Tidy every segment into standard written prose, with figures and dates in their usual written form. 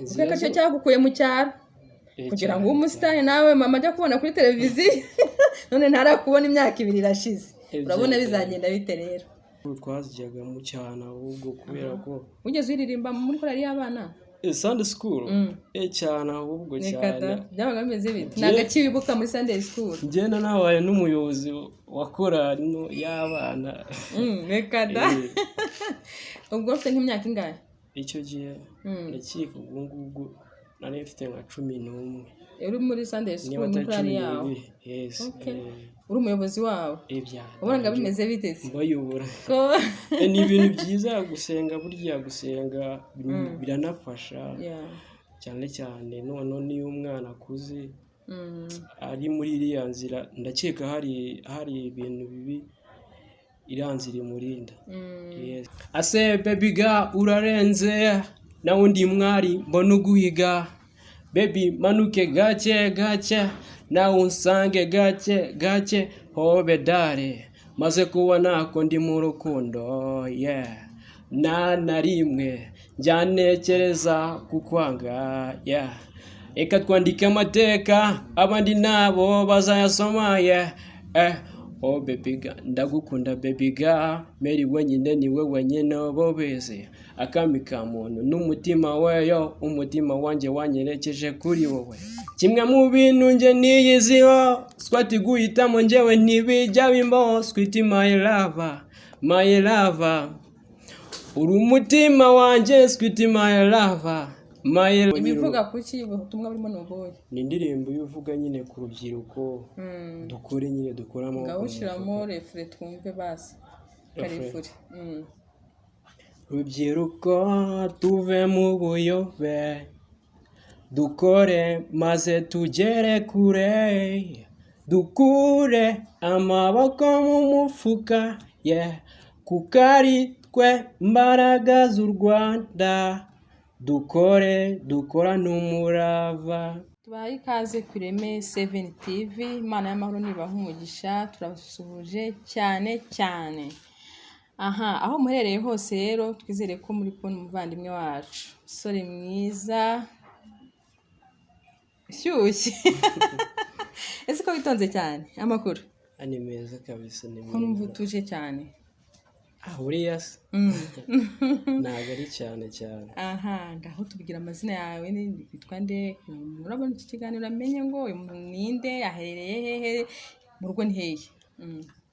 Ubukwe cyo cyagukuye mu cyaro kugira ngo umusitani nawe mama ajya kubona kuri televiziyo none ntarakubona imyaka 2 irashize urabona bizagenda bite rero twazijyaga mu cyana ahubwo kubera ko ugeze uririmba muri korali y'abana Sunday school cyana ahubwo cyane byabaga bimeze bite nagakibibuka muri Sunday school ngenda nabaye n'umuyobozi wa korali y'abana reka da ubwo ufite nk'imyaka ingahe icyo gihe nakiko ubwo nari mfite nka 11 uri muri Sunday school muri korali yawe uri umuyobozi wawe ubona bimeze bite mbayobora ni ibintu byiza gusenga burya gusenga biranafasha cyane cyane none niyo umwana akuze ari muri iriya nzira ndakeka hari ibintu bibi iranzira imurinda ase baby girl urarenze na undi mwari mbona uguhiga baby manuke gake na unsange gake hobe dare maze kubona ko ndi mu rukundo na rimwe njyanekereza kukwanga eka twandika amateka abandi nabo bazayasoma oh baby girl ndagukunda baby girl meri wenyine niwe wenyine bobeze akami ka muntu n'umutima weyo umutima wanjye wanyerekeje kuri wowe kimwe mu bintu nje niyiziho swati guhitamo njyewe ntibijya bimbaho sweet my lover uri umutima wanjye sweet my lover ibivuga kuki ubutumwa burimo n'ubuye ni indirimbo ivuga nyine ku rubyiruko dukore nyine dukora amaboko ngawushiramo refure twumve basi karifuri rubyiruko tuve mu buyobe dukore maze tugere kure dukure amaboko mu mufuka kukari twe mbaraga z'u Rwanda dukora n'umurava tubaye ikaze kureme 7 TV Imana y'amahoro nibaha umugisha turabasuhuje cyane aho muherereye hose rero twizere ko muri kubona umuvandimwe wacu sore mwiza shyushye ese ko witonze cyane amakuru ani meza kabisa ni ko numva utuje cyane uriya se ntabwo ari cyane ngaho tubwira amazina yawe witwa nde urabona iki kiganiro uramenye ngo uyu muntu ninde aherereye hehe mu rugo ni hehe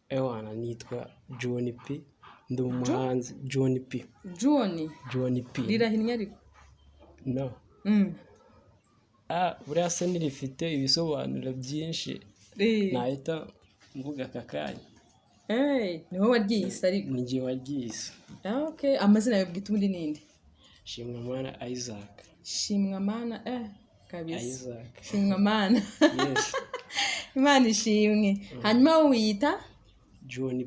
ewana nitwa John P ndi umuhanzi John P rirahinnye ariko no buriya se nirifite ibisobanuro byinshi nahita mvuga kakanya niho waryise ariko ni njye waryise amazina yawe bwite ubundi ninde Shimwamana Isaac Shimwamana kabisa Isaac Shimwamana Imana ishimwe hanyuma wowe wiyita John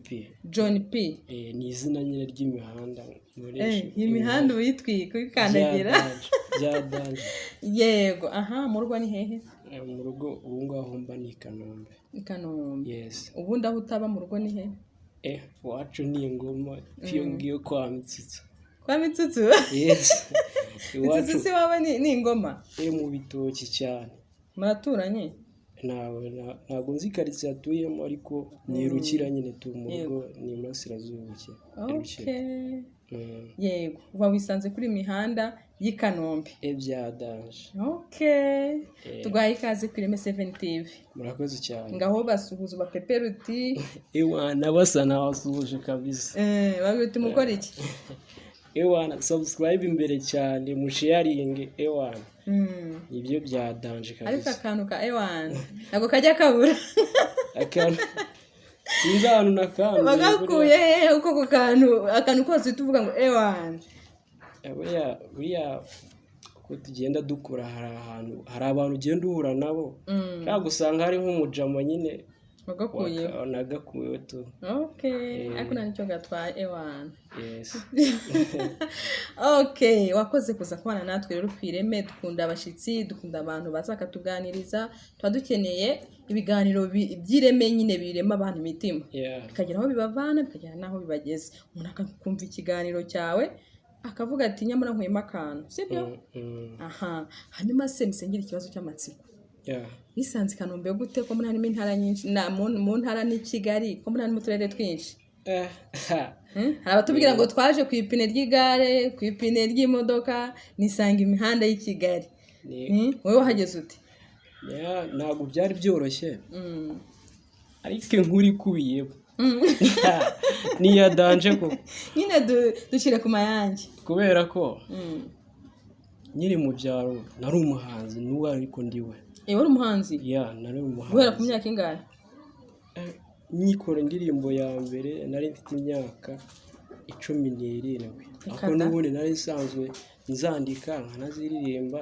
P ni izina nyine ry'imihanda imihanda uyitwika uyikandagira byadanje yego mu rugo ni hehe mu rugo ubu ngaho mba ni i Kanombe ubundi aho utaba mu rugo ni hehe wacu ni ingoma iyo ngiyo kwa Mitsutsu Mitsutsu si wawe ni ingoma mu bitoki cyane muraturanye ntabwo nzi karitsiye atuyemo ariko nirukira nyine mu rugo ni iburasirazuba yego uba wisanze kuri imihanda y'i Kanombe byadanje tugaye ikaze kuri M7 TV murakoze cyane ngaho basuhuza bapeperuti ewana basa nabasuhuje kabisa babita mukora iki ewana subscribe imbere cyane musharing ewana ibyo byadanje kabisa ariko akantu ka ewana ntabwo kajya kabura sinzanu nakantu bagakuye uko ku akantu kose tuvuga ngo ewana buriya ko tugenda dukura hari abantu ugenda uhura nabo ntabwo usanga hari nk'umujama nyine nagakuyeho tu ariko nta nicyo gatwaye ewana wakoze kuza kubana natwe rero twireme dukunda abashyitsi dukunda abantu baza bakatuganiriza tuba dukeneye ibiganiro by'ireme nyine birema abantu imitima bikagera aho bibavana bikagera n'aho bibageze umuntu akumva ikiganiro cyawe akavuga ati nyamara nkuyemo akantu sibyo. Aha, hanyuma se musengera ikibazo cy'amatsiko. Bisanze i Kanombe gute ko muri harimo intara nyinshi mu ntara ni Kigali ko muri harimo uturere twinshi. Hari abatubwira ngo twaje ku ipine ry'igare, ku ipine ry'imodoka, nisanga imihanda y'i Kigali. Wowe wahageze ute? Ntabwo byari byoroshye, ariko inkuru ikubiyemo niya danje ko nyine dushyire ku mayange, kubera ko nyiri mu byaro nari umuhanzi n'uwo ariko ndiwe. Wari umuhanzi? Nari umuhanzi. Guhera ku myaka ingahe? Nyikora indirimbo ya mbere nari mfite imyaka 17. Ako n'ubundi nari nsanzwe nzandika nkanaziririmba,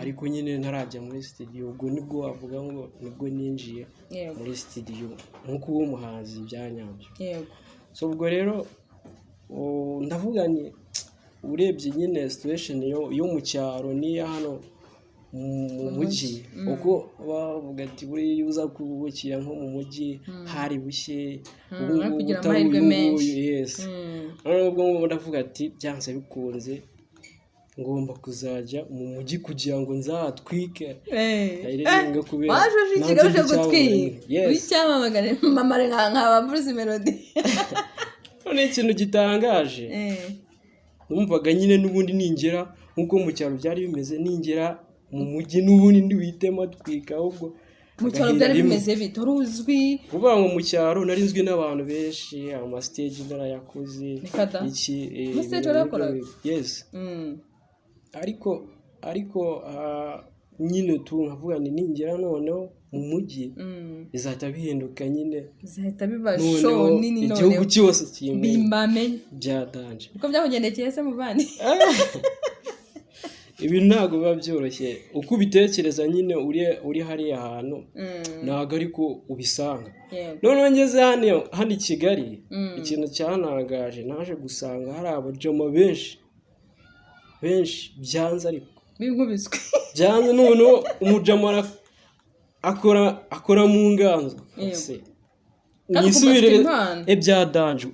ariko nyine ntarajya muri studio. Ubwo nibwo wavuga ngo nibwo ninjiye muri studio nk'uko uwo muhanzi byanyabyo. So ubwo rero ndavuga ni urebye nyine situation yo mu cyaro ni hano mu mujyi, uko bavuga ati buri uza kubukira nko mu mujyi hari bushye kugira amahirwe menshi. Ubwo ndavuga ati byanze bikunze ngomba kuzajya mu mujyi kugira ngo nzatwike. Waje ikigaruje gutwika icyamamare mamare nkaba Bruce Melody. None ikintu gitangaje numvaga nyine n'ubundi ningera nkuko mu cyaro byari bimeze, ningera mu mujyi n'ubundi ndiwitema twika. Ahubwo mu cyaro byari bimeze bito ruzwi kuvuga ngo mu cyaro nari nzwi n'abantu benshi, ama stage narayakoze iki stage urakora. ariko nyine nkavuga ni ningera noneho mu mujyi bizahita bihinduka, nyine bizahita biba show nini, noneho igihugu cyose bimbamenye byadanje. uko byakugendekeye se muvandi? Ibi ntabwo biba byoroshye uko ubitekereza, nyine uri hariya hantu ntabwo ariko ubisanga. Noneho ngeze hano i Kigali, ikintu cyanagaje naje gusanga hari abajama benshi byanze, ariko binkubiswe byanze. Noneho umujama akora mu nganzo nisubirire byadanje.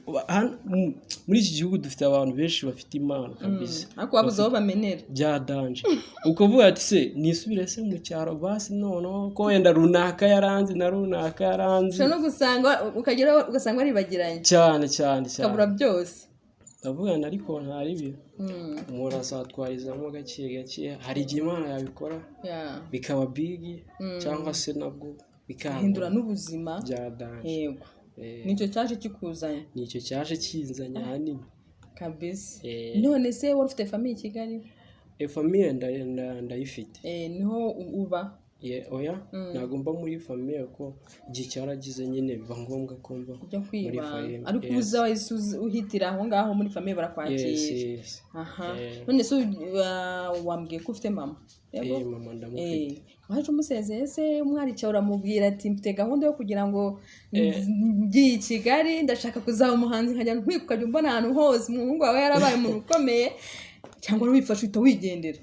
Muri iki gihugu dufite abantu benshi bafite impano kabisa, ariko wabuze aho bamenera byadanje. Ukuvuga ati se nisubire se mu cyaro basi, noneho ko wenda runaka yaranze na runaka yaranze, no gusanga ugasanga baribagiranye cyane kabura byose. ndavuga ariko ntari byo umuntu azatwarizamo gake gake. Hari igihe Imana yabikora bikaba big, cyangwa se nabwo bikahindura n'ubuzima byadanje. Yego, nicyo cyaje kikuzanye, nicyo cyaje kinzanye ahanini kabisa. None se wari ufite famille i Kigali? Famille ndayifite. Niho uba? Oya, ntabwo mba muri famille ko igihe cyaragize nyine biba ngombwa ko mba muri famille. Ariko uza uhitira aho ngaho muri famille barakwakira. None se wambwiye ko ufite mama? Mama ndamufite. Waje umusezeye se umwarica uramubwira ati mfite gahunda yo kugira ngo ngiye i Kigali ndashaka kuzaba umuhanzi nkajya ntwika, ukajya umbona ahantu hose, umuhungu wawe yarabaye umuntu ukomeye, cyangwa wifashe uhita wigendera?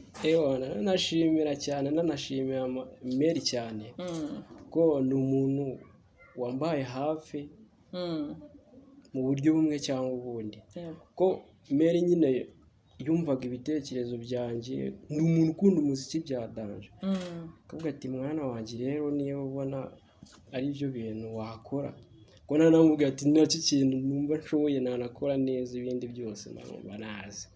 Nanashimira cyane, nanashimira Mary cyane ko ni umuntu wambaye hafi mu buryo bumwe cyangwa ubundi. Ko Mary nyine yumvaga ibitekerezo byanjye, ni umuntu ukunda umuziki byadanje. Akavuga ati mwana wanjye rero niyo ubona ari byo bintu wakora, ko nanamubwira ati nacyo kintu numva nshoboye nanakora neza, ibindi byose ntabwo nazi.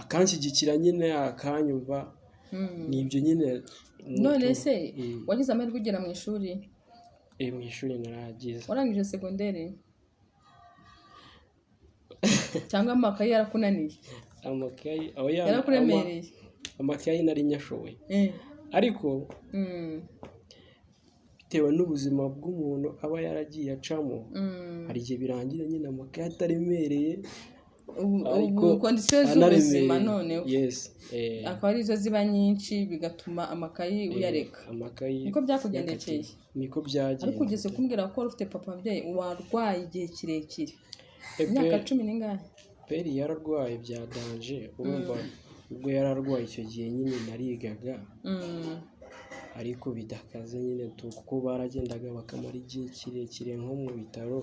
Akanshyigikira nyine, akanyumva, nibyo nyine. None se wagize amahirwe ugera mu ishuri? Mu ishuri naragize. Warangije segonderi cyangwa amakayi yarakunaniye? Amakayi yarakuremereye? Amakayi nari nyashoboye, ariko bitewe n'ubuzima bw'umuntu aba yaragiye acamo, hari igihe birangira nyine amakayi ataremereye, ariko kondisiyo z'ubuzima noneho akaba arizo ziba nyinshi bigatuma amakayi uyareka. Niko byakugendekeye? Niko byagenze. Ariko ugeze kumbwira ko ufite papa ababyeyi warwaye igihe kirekire, imyaka 10 n'ingahe? Peri yararwaye byadanje. Urumva ubwo yararwaye icyo gihe nyine narigaga, ariko bidakaze nyine kuko baragendaga bakamara igihe kirekire nko mu bitaro,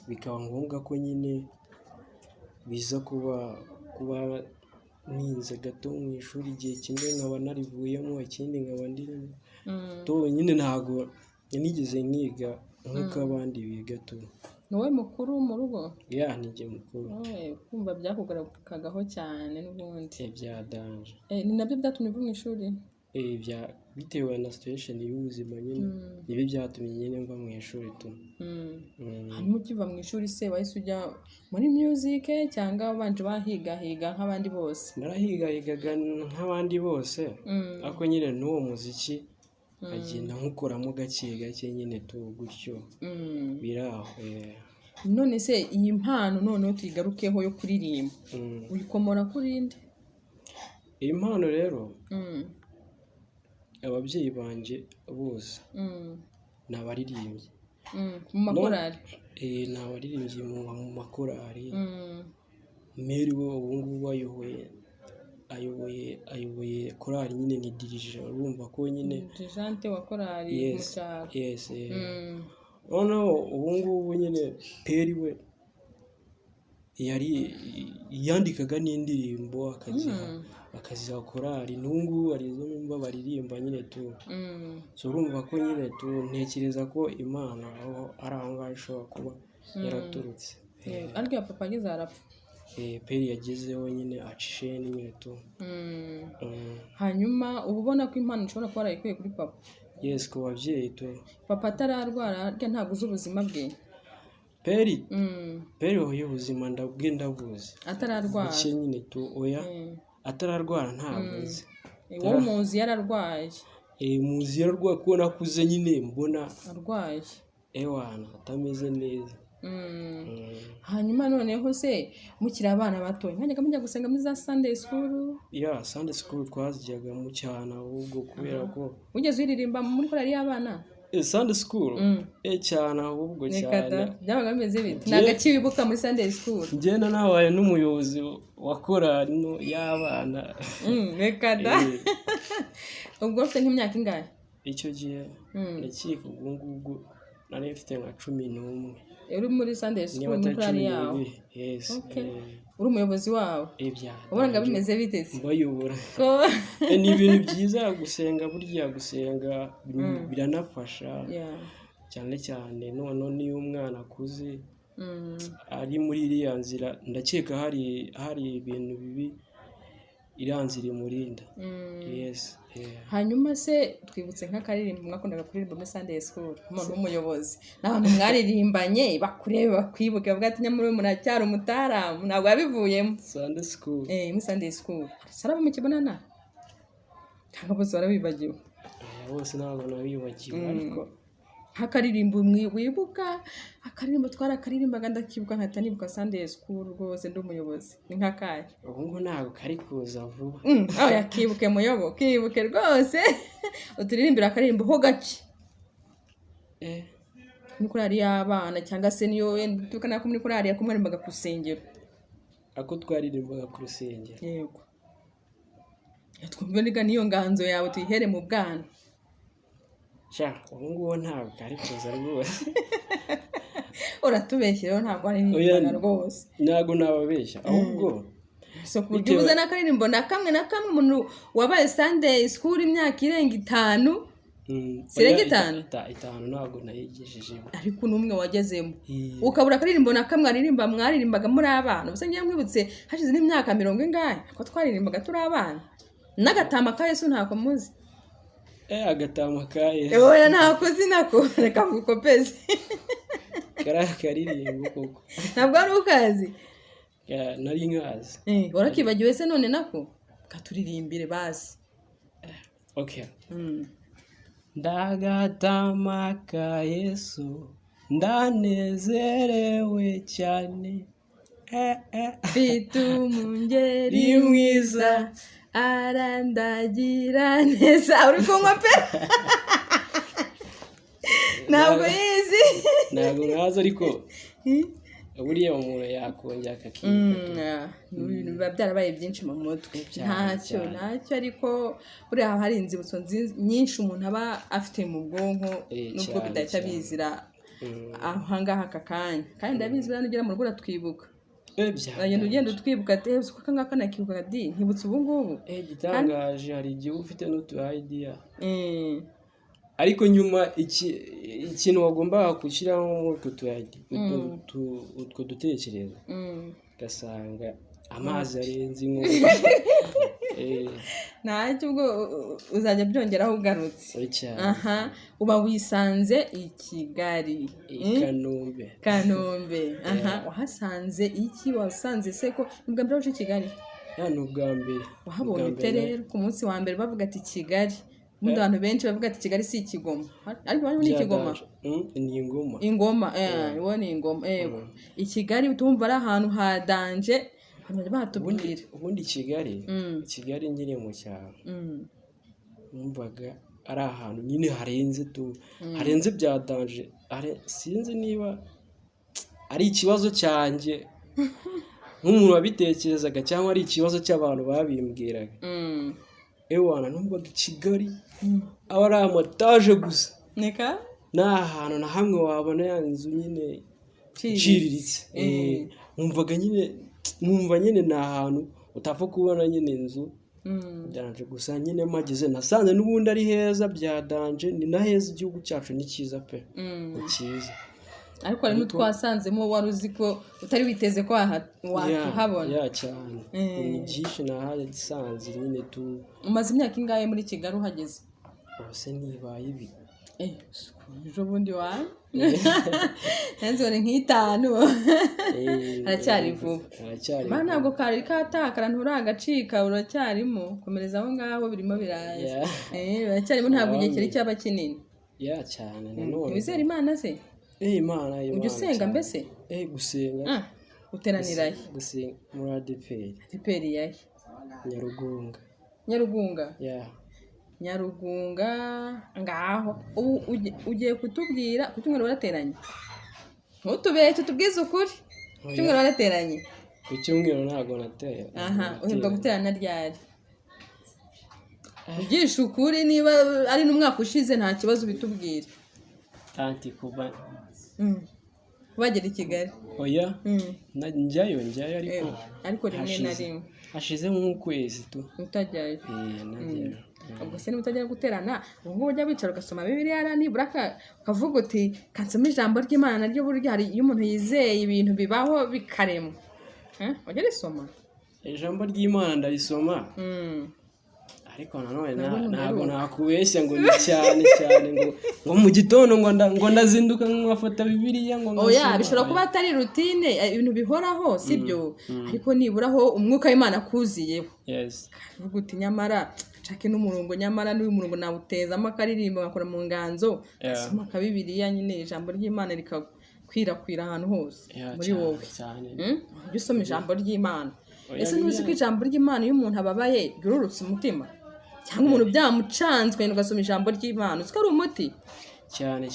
bikaba ngombwa ko nyine biza kuba ninze gato mu ishuri igihe kimwe nkaba narivuyemo ikindi nkaba ndirimo nyine ntabwo nigeze niga nk'uko abandi biga tu. Ni wowe mukuru mu rugo? Ya ni jye mukuru. Kumva byakugarukagaho cyane n'ubundi byadanje. Ni nabyo byatumye uva mu ishuri? Bitewe na situation y'ubuzima nyine nibyo byatumye nyine mva mu ishuri tu. Hanyuma ukiva mu ishuri se wahise ujya muri music cyangwa wabanje wahigahiga nk'abandi bose? Narahigahigaga nk'abandi bose ariko nyine n'uwo muziki agenda nkukoramo gake gake nyine tu gutyo biraho. None se iyi mpano noneho tuyigarukeho yo kuririmba uyikomora kuri nde? Iyi mpano rero ababyeyi banjye bose ni abaririmbyi mu makorari. Ni abaririmbyi mu makorari. Meri we ubu ngubu ayoboye korari nyine ni dirije, urumva ko nyine dirijante wa korari mucyaro. noneho ubu ngubu nyine peri we yandikaga n'indirimbo akaziha korari, n'ubu ngubu hari izo numva baririmba nyine tu. So urumva ko nyine tu ntekereza ko Imana aho ari aho ngaho ishobora kuba yaraturutse. Ariko ya papa ageze arapfa. Peri yagezeho nyine acisheni nyine tu. Hanyuma uba ubona ko impano ishobora kuba yarayikuye kuri papa? Yes, ku babyeyi tu. Papa atararwara arya ntabwo uzi ubuzima bwe? Peri wowe ubuzima ndabwe ndabuzi. Atararwara? Iki nyine tu oya. Atararwara ntabwo uzi. Wowe muzi yararwaye? Muzi yararwaye kuko nakuze nyine mbona arwaye. Ewana atameze neza. Hanyuma noneho se mukiri abana bato mwajyaga mujya gusenga muri za Sunday school? Sunday school twazijyaga mu cyana ahubwo kubera ko ugeze uririmba muri korari y'abana? Sunday school cyane ahubwo cyane. Byabaga bimeze bite? Nagaci wibuka muri Sunday school? Ngenda nabaye n'umuyobozi wa korari y'abana. Reka da. Ubwo ufite nk'imyaka ingahe icyo gihe? Ndakeka ubwo ngubwo nari mfite nka 11. Uri muri Sunday school muri korari yawe? Yes. Uri umuyobozi wawe? Ubona bimeze bite se? Mbayobora. Ni ibintu byiza gusenga, burya gusenga biranafasha cyane cyane none niyo umwana akuze ari muri iriya nzira ndakeka hari ibintu bibi iranzira imurinda. Yes. Hanyuma se twibutse nk'akaririmbo mwakundaga kuririmba muri Sunday school umuntu w'umuyobozi n'abantu mwaririmbanye bakurebe bakwibuke bavuga ati nyamuri munacyaro umutaramu ntabwo yabivuyemo? Sunday school muri Sunday school saraba mu kibonana cyangwa bose barabibagiwe? Bose ntabwo nabibagiwe ariko hakaririmbo wibuka akaririmbo twarakaririmbaga ndakibuka nkahita nibuka Sunday school rwose ndi umuyobozi ni nk'akahe? ubu ngo ntabwo kari kuza vuba. Aho yakibuke muyobo kibuke rwose uturirimbira akaririmbo ho gake muri korari y'abana cyangwa se niyo tukana ko muri korari yakumwarimbaga ku rusengero? Ako twaririmbaga ku rusengero. Yego. Twumva niyo nganzo yawe tuyihere mu bwana. Ubu ngubu ntabwo kari kuza rwose. Uratubeshye rero ntabwo ari nimbana rwose. Ntabwo nababeshya ahubwo so kuburyo ubuze n'akaririmbo na kamwe umuntu wabaye Sunday school imyaka irenga 5 sirenga 5 ntabwo nayigejejeho ariko n'umwe wagezemo ukabura akaririmbo na kamwe mwaririmbaga muri abana. Ubuse ngiye mwibutse hashize n'imyaka 40 ingahe ko twaririmbaga turi abana. N'agatama ka Yesu ntako muzi? Agatama ka Yesu oya ntako zinako reka ngukopeze. Karirimbo koko ntabwo ari ukazi? Nari nkazi. Warakibagiwe se none nako katuririmbire basi. Okay. Ndagatama ka Yesu ndanezerewe cyane mfite umungeri mwiza arandagira neza. Uri kunywa pe? Ntabwo yizi. Ntabwo nkazi ariko buriya umuntu yakongera akakibuka. Ibintu biba byarabaye byinshi mu mutwe. Ntacyo ariko buriya hari inzibutso nyinshi umuntu aba afite mu bwonko nubwo bidahita bizira ahangaha aka kanya. Kandi ndabizi buriya nugera mu rugo uratwibuka. uragenda ugenda utwibuka ati uko kangaka nakibuka di nkibutse ubu ngubu gitangaje hari igihe ufite n'utu idea ariko nyuma ikintu wagombaga gushyiraho muri utwo dutekerezo ugasanga amazi arenze inkombe ntacyo ubwo uzajya byongeraho ugarutse uba wisanze i Kigali Kanombe wahasanze iki wasanze se ko ubwa mbere uje i Kigali ni ubwa mbere wahabonye ute rero ku munsi wa mbere bavuga ati Kigali ubundi abantu benshi bavuga ati Kigali si Ikigoma ariko bari ni Ikigoma ni ingoma uwo ni ingoma i Kigali tumva ari ahantu hadanje batubwira ubundi Kigali nyine mu cyaro numvaga ari ahantu nyine harenze bya danje sinzi niba ari ikibazo cyanjye nk'umuntu wabitekerezaga cyangwa ari ikibazo cy'abantu babimbwiraga ewana numvaga Kigali aba ari amataje gusa nta hantu na hamwe wabona ya nzu nyine iciriritse numva nyine ni ahantu utapfa kubona nyine inzu danje gusa nyine mageze nasanze n'ubundi ari heza bya danje ni na heza igihugu cyacu ni cyiza pe ni cyiza ariko hari n'utwasanzemo wari uzi ko utari witeze ko wahabona cyane ni byinshi nahasanze nyine umaze imyaka ingahe muri Kigali uhageze bose nibaye ibi ejo bundi wawe nanzone nk'itanu aracyari vuba ntabwo kari katakara nturagacika uracyarimo komereza aho ngaho birimo biraza biracyarimo ntabwo igihe kiri cyaba kinini cyane nanone wizera Imana se Imana ujya usenga mbese gusenga uteranira gusenga muri ADPR yahe Nyarugunga ngaho ugiye kutubwira ku cyumweru warateranye ntutubeshye tubwize ukuri ku cyumweru warateranye ku cyumweru ntabwo nateye uheruka guterana ryari ugisha ukuri niba ari n'umwaka ushize nta kibazo bitubwira tanti kuba bagera i Kigali njyayo ariko rimwe na rimwe hashize nk'ukwezi utajyayo ubwo se niba utajya guterana ubu ngubu ujya wicara ugasoma Bibiliya nibura ukavuga uti kansoma ijambo ry'Imana naryo burya hari iyo umuntu yizeye ibintu bibaho bikaremwa wajya risoma ijambo ry'Imana ndarisoma ariko nanone ntabwo nakubeshya ngo ni cyane ngo mu gitondo ngo ndazinduka nkafata Bibiliya ngo bishobora kuba atari rutine ibintu bihoraho sibyo ariko niburaho umwuka w'Imana kuziyeho uvuga uti nyamara nshake n'umurongo nyamara n'uyu murongo nawutezamo akaririmbo ngakora mu nganzo asoma ka Bibiliya nyine ijambo ry'Imana rikakwirakwira ahantu hose muri wowe ujye usoma ijambo ry'Imana ese ntuzi ko ijambo ry'Imana iyo umuntu ababaye ryururutse umutima cyangwa umuntu byamucanzwe ugasoma ijambo ry'Imana uzi ko ari umuti cyane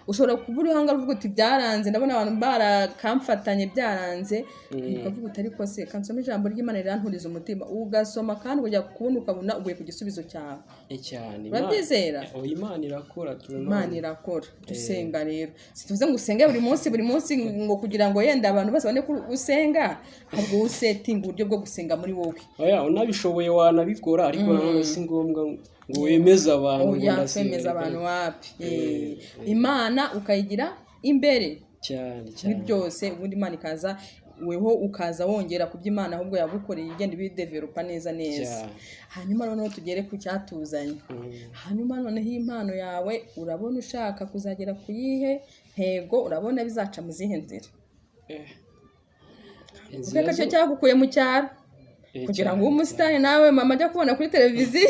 ushobora kuba uri hanga uvuga uti byaranze ndabona abantu barakamfatanye byaranze ukavuga uti ariko se kansoma ijambo ry'Imana riranturiza umutima ugasoma kandi ukajya kubona ukabona uguye ku gisubizo cyawe cyane urabyizera Imana irakora dusenga rero situvuze ngo usenge buri munsi ngo kugira ngo yenda abantu bose bane usenga ahubwo usetinga uburyo bwo gusenga muri wowe unabishoboye wanabikora ariko nanone si ngombwa ngo wemeze abantu kwemeza abantu wapi Imana ukayigira imbere cyane byose ubundi Imana ikaza weho ukaza wongera ku by'Imana ahubwo yagukoreye igenda ibidevelopa neza hanyuma noneho tugere ku cyatuzanye hanyuma noneho impano yawe urabona ushaka kuzagera ku yihe ntego urabona bizaca mu zihe nzira ubwo cyo cyagukuye mu cyaro kugira ngo umusitani nawe mama ajya kubona kuri televiziyo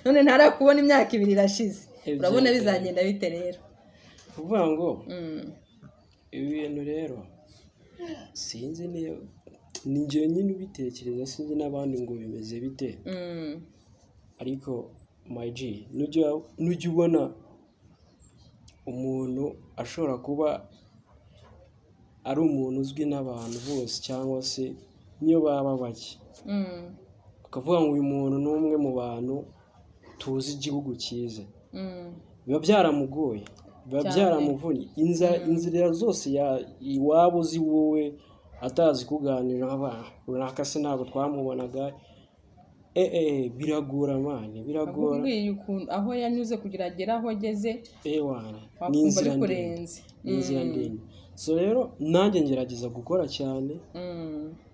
none ntarakubona imyaka 2 irashize urabona bizagenda bite rero kuvuga ngo ibintu rero sinzi niyo ninjye nyine ubitekereza sinzi n'abandi ngo bimeze bite ariko my G nujya ubona umuntu ashobora kuba ari umuntu uzwi n'abantu bose cyangwa se niyo baba bake ukavuga ngo uyu muntu ni umwe mu bantu tuzi igihugu cyiza biba byaramugoye biba byaramuvunye inzira zose iwabo uzi wowe atazi kuganira runaka se ntabwo twamubonaga biragora mani biragora akubwiye ukuntu aho yanyuze kugira agere aho ageze wana n'inzira ndende so rero nanjye ngerageza gukora cyane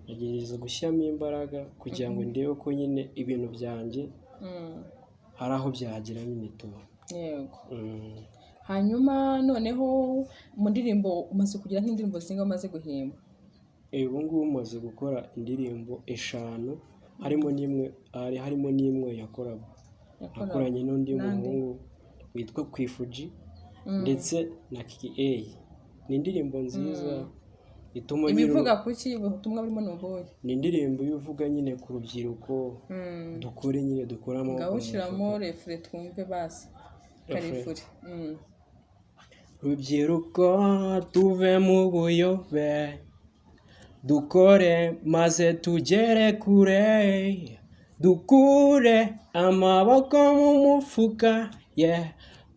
ngerageza gushyiramo imbaraga kugira ngo ndebe ko nyine ibintu byanjye hari aho byagera nyine tuba yego hanyuma noneho mu ndirimbo umaze kugira nk'indirimbo zinga umaze guhimba ubu ngubu umaze gukora indirimbo 5 harimo n'imwe yakoranye n'undi muhungu witwa Kwifuji ndetse na Kiki ni indirimbo nziza ituma ibivuga kuki ubutumwa burimo n'ubuye ni indirimbo ivuga nyine ku rubyiruko dukore nyine dukoramo ngawushiramo refure twumve basi karifuri rubyiruko tuve mu buyobe dukore maze tugere kure dukure amaboko mu mufuka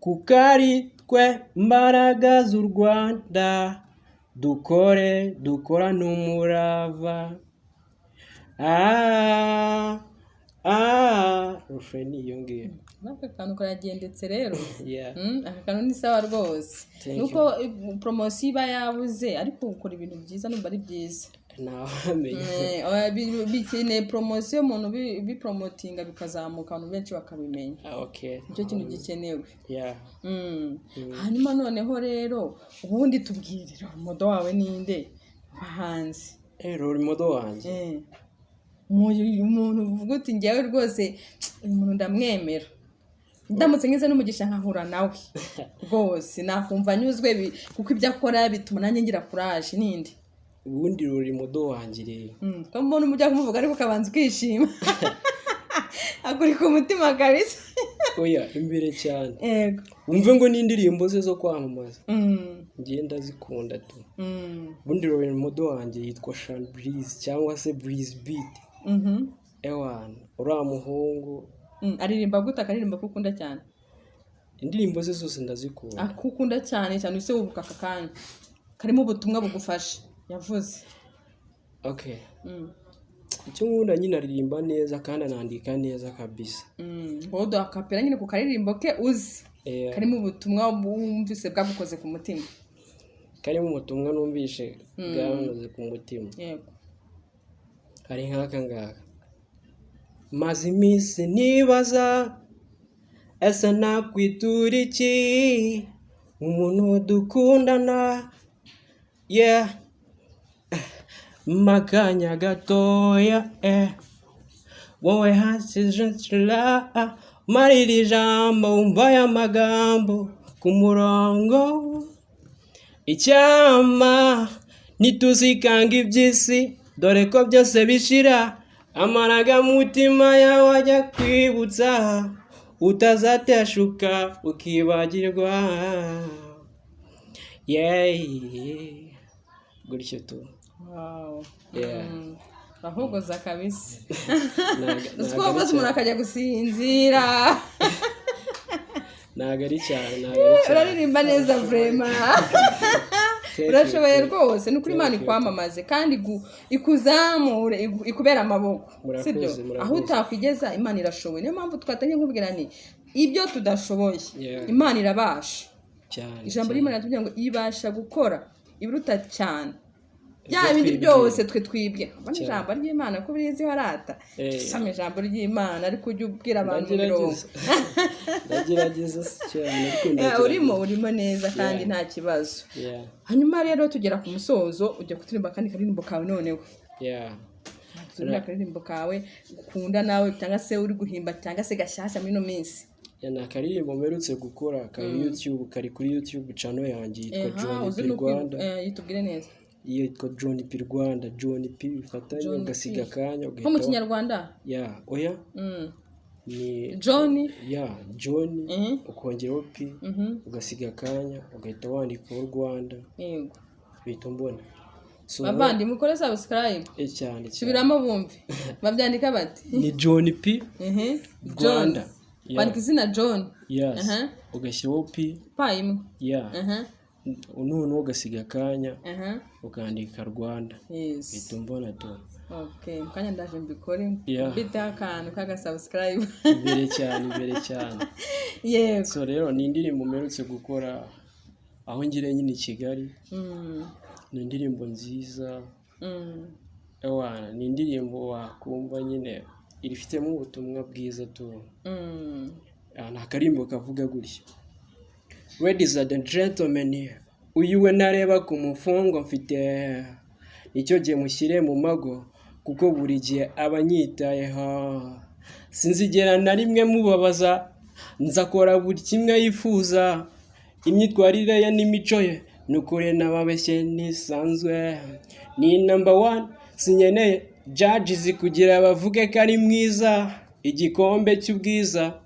kuko ari twe mbaraga z'u Rwanda dukorane umurava rufeni iyo ngiyo aka kantu karagendetse rero aka kantu ni sawa rwose nuko promosiyo iba yabuze ariko ukora ibintu byiza numva ari byiza bikeneye promosiyo umuntu bipromotinga bikazamuka abantu benshi bakabimenya nicyo kintu gikenewe hanyuma noneho rero ubundi tubwirira umudo wawe ninde Umuhanzi rero umudo wanjye umuntu uvuga uti njyewe rwose uyu muntu ndamwemera ndamutse ngize n'umugisha nkahura nawe rwose nakumva nyuzwe kuko ibyo akora bituma nanjye ngira courage nindi ubundi ruri mudo wanjye rero ko mbona umujya kumuvuga ariko kabanza ukishima akuri ku mutima kabisa oya imbere cyane wumve ngo n'indirimbo ze zo kwamamaza ngenda zikunda tu ubundi ruri mudo wanjye yitwa Shan Breeze cyangwa se Breeze Beat uriya muhungu aririmba gute akaririmba kukunda cyane indirimbo ze zose ndazikunda akukunda cyane use wubuka aka kanya karimo ubutumwa bugufasha yavuze icyo nkunda nyine aririmba neza kandi anandika neza kabisa bodo akapera nyine ku karirimbo ke uzi karimo ubutumwa wumvise bwagukoze ku mutima karimo ubutumwa numvishe bwagukoze ku mutima yego hari nk'aka ngaka maze iminsi nibaza ese nakwitura iki umuntu dukundana makanya gatoya wowe hasize nshira marira ijambo wumva aya magambo ku murongo icyama ntituzikanga iby'isi dore ko byose bishira amarangamutima yawe ajya kwibutsa utazateshuka ukibagirwa gutyo tu ahugoza kabisa usiko bose umuntu akajya gusinzira ntago ari cyane uraririmba neza vrema urashoboye rwose ni ukuri Imana ikwamamaze kandi ikuzamure ikubera amaboko sibyo aho utakwigeza Imana irashoboye niyo mpamvu twatanye nkubwira ni ibyo tudashoboye Imana irabasha ijambo ry'Imana ritubwira ngo ibasha gukora ibiruta cyane bya bindi byose twe twibye bane ijambo ry'Imana ko birizi harata tusame ijambo ry'Imana ariko ujye ubwira abantu mirongo ndagerageza cyane urimo neza kandi nta kibazo hanyuma rero tugera ku musozo ujya kuturirimba kandi karirimbo kawe noneho turirimba karirimbo kawe ukunda nawe cyangwa se uri guhimba cyangwa se gashyashya muri no minsi na karirimbo mperutse gukora kari kuri YouTube channel yanjye yitwa John P Rwanda yitubwire neza yitwa John P Rwanda John P bifatanye ugasiga kanya ugahita mu kinyarwanda oya ni John John ukongeraho P ugasiga kanya ugahita wandika Rwanda yego bita mbona abandi mukore subscribe cyane subiramo bumve babyandika bati ni John P Rwanda bandika izina John ugashyiraho P imwe noneho ugasiga akanya ukandika Rwanda yes mbona tu okay mukanya ndaje mbikore Yeah. mbita akantu kaga subscribe imbere cyane yego so rero ni indirimbo mperutse gukora aho ngire nyine i Kigali ni indirimbo nziza ewana ni indirimbo wakumva nyine irifitemo ubutumwa bwiza tu nta karimbo kavuga gutya. Ladies and gentlemen, uyu we nareba ku mufungo mfite nicyo gihe mushyire mu mago kuko buri gihe abanyitayeho sinzigera na rimwe mubabaza nzakora buri kimwe yifuza imyitwarire ye n'imico ye nukuri nababeshye nisanzwe ni number 1 sinyeneye judges kugira bavuge ko ari mwiza igikombe cy'ubwiza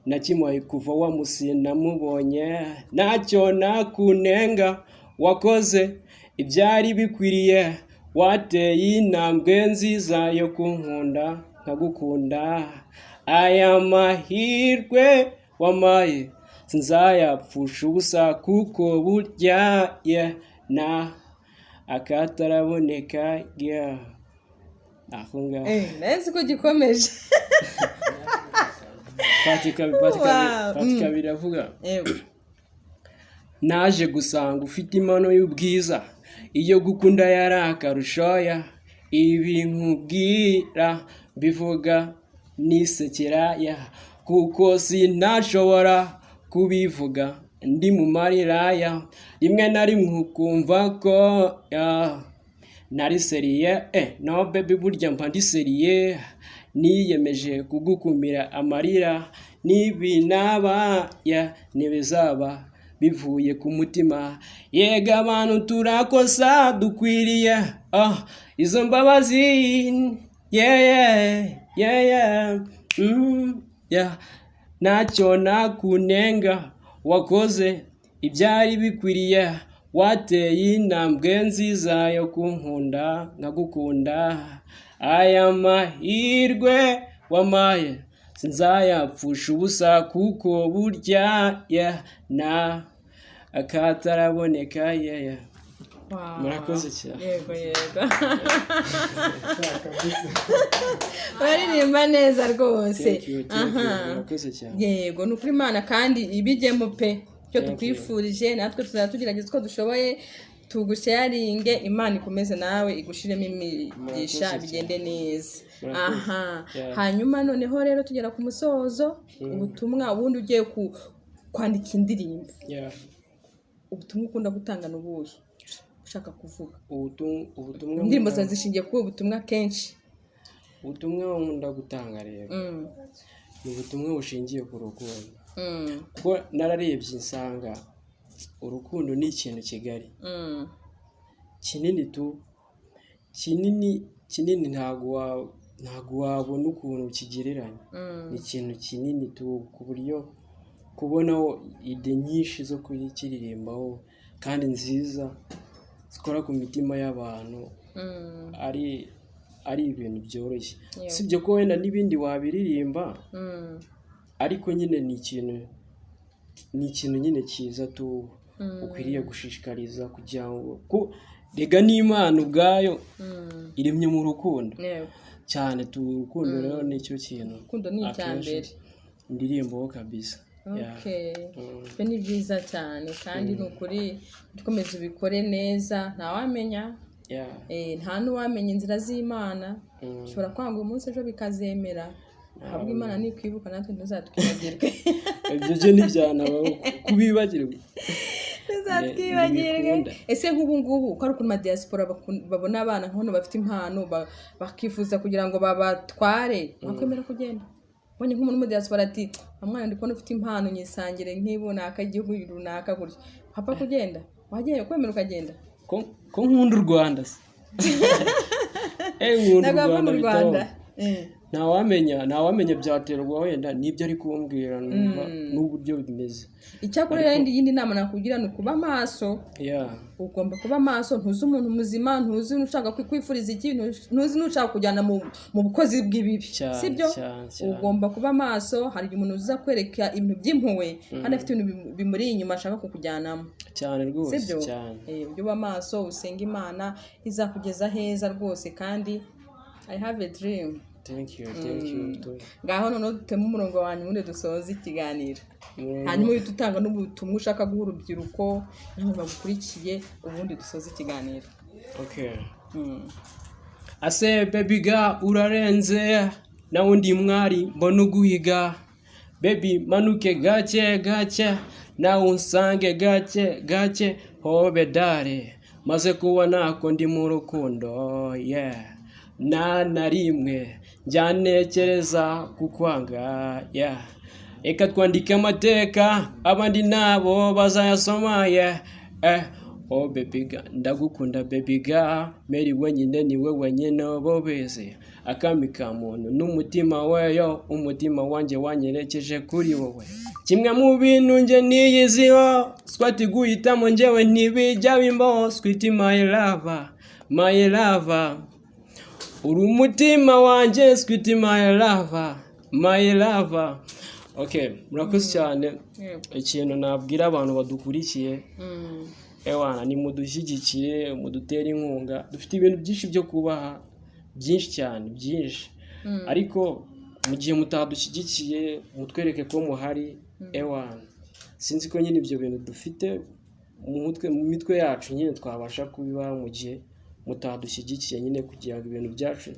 nakimuhaye kuva wa musi namubonye ntacyo nakunenga wakoze ibyari bikwiriye wateye intambwe nziza yo kunkunda nkagukunda aya mahirwe wamaye sinzayapfusha ubusa kuko burya na akataraboneka afunga neza ko gikomeje patika biravuga naje gusanga ufite impano y'ubwiza iyo gukunda yari akarushoya ibi nkubwira bivuga nisekera kuko sinashobora kubivuga ndi mu mariraya rimwe na rimwe ukumva ko nari seriye no baby burya mpa ndi seriye niyemeje kugukumira amarira n'ibinaba ntibizaba bivuye ku mutima yega abantu turakosa dukwiriye izo mbabazi ntacyo nakunenga wakoze ibyari bikwiriye wateye intambwe nziza yo kunkunda nkagukunda aya mahirwe wamaye sinzayapfusha ubusa kuko burya na akataraboneka murakoze cyane yego baririmba neza rwose murakoze cyane yego ni ukuri Imana kandi ibijyemo pe icyo tukwifurije natwe tuzatugerageza uko dushoboye tugusharinge Imana ikomeze nawe igushiremo imigisha bigende neza hanyuma noneho rero tugera ku musozo ubutumwa ubundi ugiye kwandika indirimbo ubutumwa ukunda gutanga n'ubuhe ushaka kuvuga ubutumwa indirimbo zishingiye ku ubutumwa kenshi ubutumwa nkunda gutanga rero ni ubutumwa bushingiye ku rukundo kuko nararebye nsanga urukundo ni ikintu kigari kinini tu kinini ntago wabona ukuntu kigereranya ni ikintu kinini tu ku buryo kubonaho ide nyinshi zo kukiririmbaho kandi nziza zikora ku mitima y'abantu ari ibintu byoroshye sibyo ko wenda n'ibindi wabiririmba ariko nyine ni ikintu nyine cyiza tu ukwiriye gushishikariza kugira ngo ko rega n'Imana ubwayo iremye mu rukundo cyane tu urukundo rero nicyo kintu urukundo ni icyambere indirimbo kabisa ni byiza cyane kandi ni ukuri dukomeze ubikore neza ntawamenya nta n'uwamenya inzira z'Imana ushobora kwanga umunsi ejo bikazemera ahubwo Imana nikwibuka natwe ntuzatwibagirwe ibyo byo ntibyanabaho kubibagirwa ntuzatwibagirwe ese nk'ubu ngubu uko ari ukuntu diaspora babona abana nk'abantu bafite impano bakifuza kugira ngo babatware bakwemera kugenda ubonye nk'umuntu mu diaspora ati mwana ndi kubona ufite impano nyisangire nk'ibunaka igihugu runaka gutya hapfa kugenda wagiye kwemera ukagenda ko nkunda u Rwanda se nkunda u Rwanda ntawamenya byaterwa wenda n'ibyo ari kumbwira numva n'uburyo bimeze. Icyakora yindi nama nakugira ni kuba maso. Ugomba kuba maso, ntuzi umuntu muzima, ntuzi nushaka kwifuriza iki, ntuzi nushaka kujyana mu bukozi bw'ibibi, sibyo? Ugomba kuba maso. Hari umuntu uza kwereka ibintu by'impuwe kandi afite ibintu bimuri inyuma ashaka kukujyanamo cyane rwose, cyane. Ujye uba maso, usenga Imana izakugeza heza rwose. Kandi I have a dream. Thank you. Ngaho noneho dutema umurongo wanyu ubundi dusoza ikiganiro, hanyuma uhita utanga n'ubutumwa ushaka guha urubyiruko n'abantu bagukurikiye, ubundi dusoza ikiganiro. Ase baby ga urarenze na undi mwari mbona uguhiga, baby manuke gake na unsange gake hobe dare, maze kubona ko ndi mu rukundo na rimwe njyanekereza kukwanga. Eka twandike amateka abandi nabo bazayasoma. Oh baby ga ndagukunda baby ga, meri wenyine niwe wenyine bobeze, akami ka muntu n'umutima weyo, umutima wanjye wanyerekeje kuri wowe. Kimwe mu bintu nje niyiziho, swati guhitamo njyewe ntibijya bimbaho. Sweet my lover uri umutima wanjye, sweet my lover. Murakoze cyane. Ikintu nabwira abantu badukurikiye, ni mudushyigikire, mudutere inkunga. Dufite ibintu byinshi byo kubaha, byinshi cyane, byinshi. Ariko mu gihe mutadushyigikiye, mutwereke ko muhari. Sinzi ko nyine ibyo bintu dufite mu mitwe yacu nyine twabasha kubibaha mu gihe mutadushyigikiye nyine, kugira ngo ibintu byacu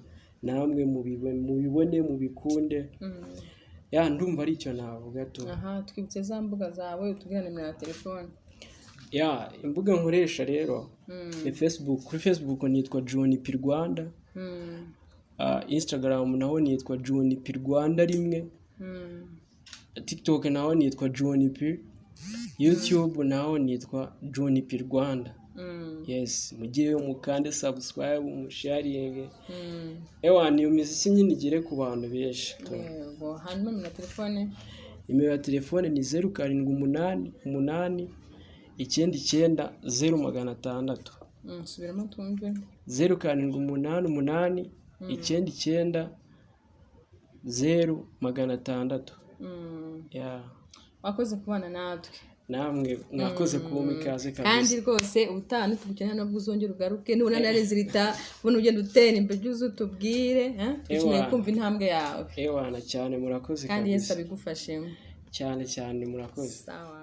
namwe mubibone mubikunde. Ndumva ari icyo navuga tu. Twibutse za mbuga zawe, utubwira nimero ya telefone. Imbuga nkoresha rero ni Facebook. Kuri Facebook nitwa John P Rwanda. Instagram naho nitwa John P Rwanda rimwe. TikTok naho nitwa John P. YouTube naho nitwa John P Rwanda. Mugireyo mukande subscribe, musharinge. Niyo miziki nyine igere ku bantu benshi. Hanyuma nimero ya telefone? Nimero ya telefone ni 0788 99 Subiramo tumve. 0788 99 Wakoze kubana natwe. Namwe mwakoze kuba ikaze kabisa. Kandi rwose ubutaha nitugukenera no buzongera ugaruke, nubona narezirita ubona ugenda utera imbere byuzu tubwire, dukeneye kumva intambwe yawe. Cyane murakoze kabisa. Kandi Yesu abigufashemo. Cyane murakoze. Sawa.